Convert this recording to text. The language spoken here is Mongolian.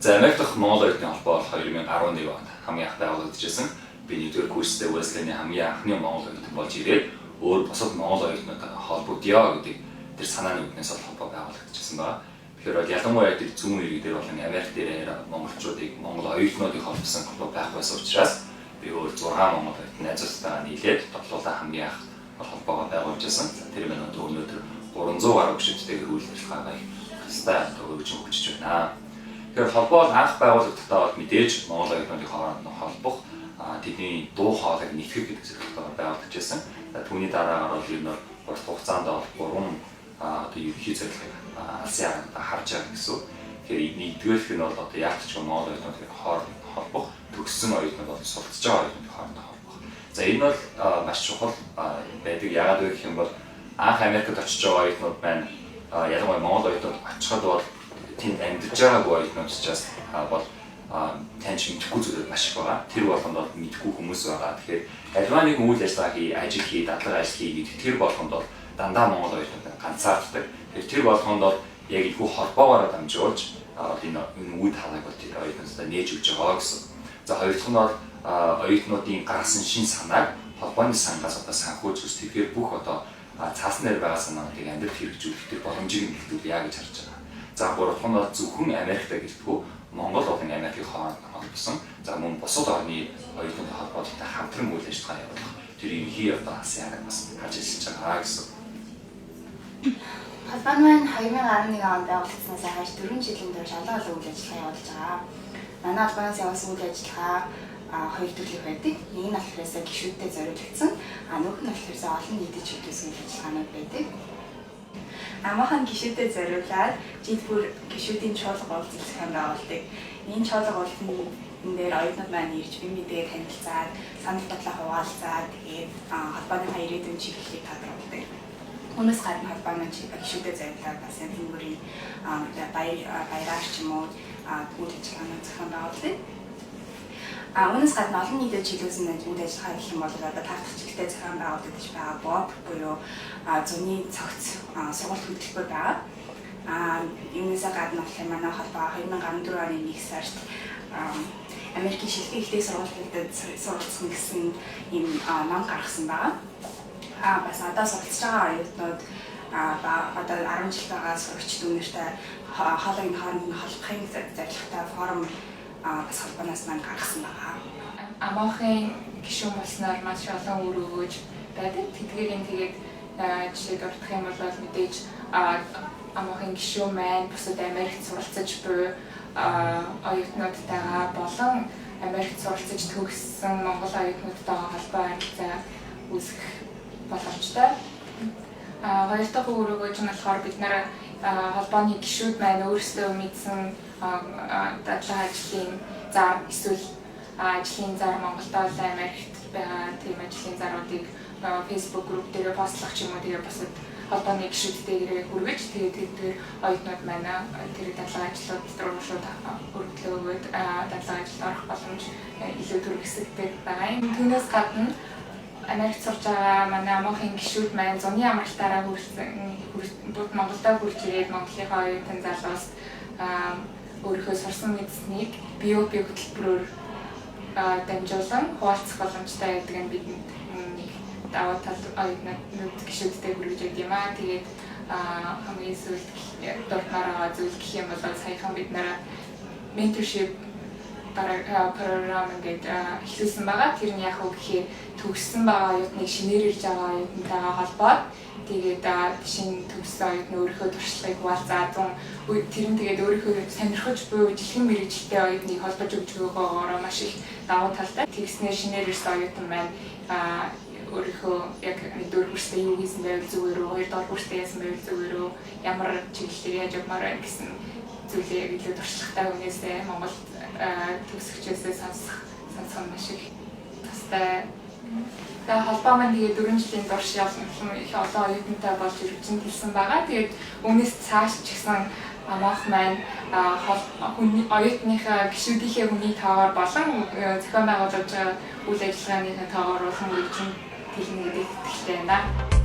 За Америк дахь Монгол оюутны холбоо 2011 онд хамгийн анх байгуулагдчихсан. Би нэгдүгээр курстэй Wesley-ний хамгийн анхны Монгол оюутан болж ирээд өөр бусад Монгол оюутнуудаа холбогдъё гэдэг тэр санааны үүднээс бол холбоо байгуулагдчихсан байна. Тэгэхээр ялангуяа тэр зүүн иргэн дээр болон Америк дээр монголчуудыг Монгол оюутнуудыг холбосон холбоо байх байсан учраас би өөр 6 Монгол оюутан найзуудтайгаа нийлээд тоглоулаа хамгийн анх холбоогоо байгуулж байсан. Тэр мань өнөөдөр 300 гаруй гишүүдтэйгээр үйл ажиллагаагаа хастаа өгч байна. Тэгэхээр холбоо анх байгуулагдалтаа бол мэдээж Монгол оюутнуудын хооронд холбох тэдний дуу хоолойг нэтгэх гэдэг зорилготойгоор байгуулагдаж байсан. Түүний дараагаар бол энэ урт хугацаанд 3 одоо ерөнхий зорилгыг алсын харангуй харж байгаа гэсэн. Тэгэхээр нэгдүгээрх нь бол одоо яг ч Монгол оюутнуудын хооронд холбох, төгссөн оюутнууд бол суралцж байгаа оюутнуудын хооронд холбох. За энэ бол маш чухал байдаг. Яагаад вэ гэх юм бол анх Америкт очиж байгаа оюутнууд байна. Ялангуяа Монгол оюутнууд очиход бол тэнд амьдарч байгаагүй оюутнууд учраас бол таньж мэдхгүй зүйлүүд маш их байгаа. Тэр болгонд бол мэдхгүй хүмүүс байгаа. Тэгэхээр альва нэг үйл ажиллагаа ажил хий, дадлага ажил хий гэдэг тэр болгонд бол дандаа Монгол оюутнууд ганцаарддаг. Тэр болгонд бол яг илгүй холбоогоор дамжуулж энэ үйл хагааг бол тэр оюутнуудаа нээж өгч байгаа гэсэн. За хоёр дахь нь бол оюутнуудын гаргасан шин санааг холбооны сангаас одоо санхүүж үзэх. Тэгэхээр бүх одоо цаасан дээр байгаа санаануудыг амьдрал хэрэгжүүлэх тэр боломжийг нэмэгдүүл яа гэж харж байгаа. За гурав дахь нь бол зөвхөн Америктэй гэлтгүй Монгол болон Америкийн хооронд холбосон. За мөн бусад орны оюутнуудын холбоотой хамтран үйл ажиллагаа явуулах. Тэр ерөнхий одоо алсын хараг бас харж ажиллаж байгаа гэсэн. Холбоо маань 2011 онд байгуулагдсанаас хойш 4 жилийн турш олон үйл ажиллагаа явуулж байгаа. Манай холбооноос явуулсан үйл ажиллагаа хоёр төрлөх байдаг. Нэг нь болохоор гишүүдтэй зориулагдсан, нөгөөх нь болохоор олон нийтэд чиглүүлсэн үйл ажиллагаанууд байдаг. Амархан гишүүдэд зориулаад жидбүр гишүүдийн чуулга уулзалтын байгуулдаг. Энэ чуулга уулзалтын дээр оюутнууд маань ирж бие биедээ танилцаад, санал бодлоо хуваалцаад тэгээд холбооныхаа ирээдүйн чиглэлийг тодорхойлдог. Үүнээс гадна холбоо маань гишүүдэд зориулаад бас тэнгэрийн баяраар ч юм уу үйл ажиллагааны зохион байгуулдаг. Үүнээс гадна олон нийтэд чиглүүлсэн үйл ажиллагаа гэх юм бол одоо тактик чиглэлтэй зохион байгуулагдаж байгаа БОП буюу зуны цогц сургалт хөтөлбөр байгаа. Үүнээс гадна болохоор манай холбоо 2014 оны 1 сард Америкийн шилдэг ихтэй сургалтуудад суралцсан гэсэн ийм ном гаргасан байгаа. Бас одоо суралцж байгаа оюутнууд одоо 10 жил байгаа сурагчид үнэртэй хоолойн хооронд холбохын зорилготой форум бас холбооноос маань гаргасан байгаа. Амархан гишүүн болсноор маш олон үр өгөөж байдаг. Тэгээд жишээд ордох юм бол мэдээж амархан гишүүн маань бусад Америкт суралцаж буй оюутнуудтайгаа болон Америкт суралцаж төгссөн Монгол оюутнуудтайгаа холбоо харилцаа үүсгэх боломжтой. Хоёр дахь үр өгөөж нь болохоор бид нэр холбооны гишүүд маань өөрсдөө мэдсэн дадлага ажлын зар эсвэл ажлын зар Монголд болон Америкт байгаа тийм ажлын заруудыг Facebook групп дээр постлох ч юм уу тэгээ бусад холбооны гишүүдтэйгээр хүргэж тэгээд тэр оюутнууд маань тэр дадлага ажлууд руу шууд өргөдлөө өгөөд дадлага ажилд орох боломж илүү түргэсэгдэх байгаа. Түүнээс гадна Америкт сурч байгаа манай амархан гишүүд маань зуны амралтаараа бүгд Монголдо хурж ирээд Монголын оюутан залуус өөрийнхөө сурсан мэдсэнийг BOP хөтөлбөрөөр дамжуулан хуваалцах боломжтой байдаг нь бидэнд нэг даваа тал оюутнууд гишүүдтэй хүргэж өгд юм аа. Тэгээд хамгийн сүүлд дуртмаараа зүйл гэх юм бол саяхан бид нараа mentorship програм ингээд эхлүүлсэн байгаа. Тэр нь яг үг гэхээр төгссөн байгаа оюутныг шинээр ирж байгаа оюутнтайгаа холбоод тэгээд шинэ төгссөн оюутны өөрийнхөө туршлагыг хуваалцаад тэр нь тэгээд өөрийнхөө сонирхож буй жилхэн мэргэжилтэй оюутныг холбож өгч байгаагаар маш их давуу талтай. Тэгснээр шинээр ирсэн оюутан маань өөрийнхөө яг нэгдүгээр курстэй юу хийсэн байвал зүгээр үү, хоёрдугаар курстэй яасан байвал зүгээр үү, ямар чиглэлээр яаж явмаар байна гэсэн зүйлээ илүү туршлагатай хүнээсээ Монгол төгсөгчөөсөө сонсох маш их тустай. Тэгээд холбоо маань тэгээд 4 жилийн турш их олон оюутантай болж ирсэн хэлсэн байгаа. Тэгээд үүнээс цааш ч гэсэн амаах маань оюутныхаа гишүүдийнхээ хүний тоогоор болон зохион байгуулж байгаа үйл ажиллагааныхаа тоогоор улам үржин хэлнэ гэдэг итгэлтэй байна.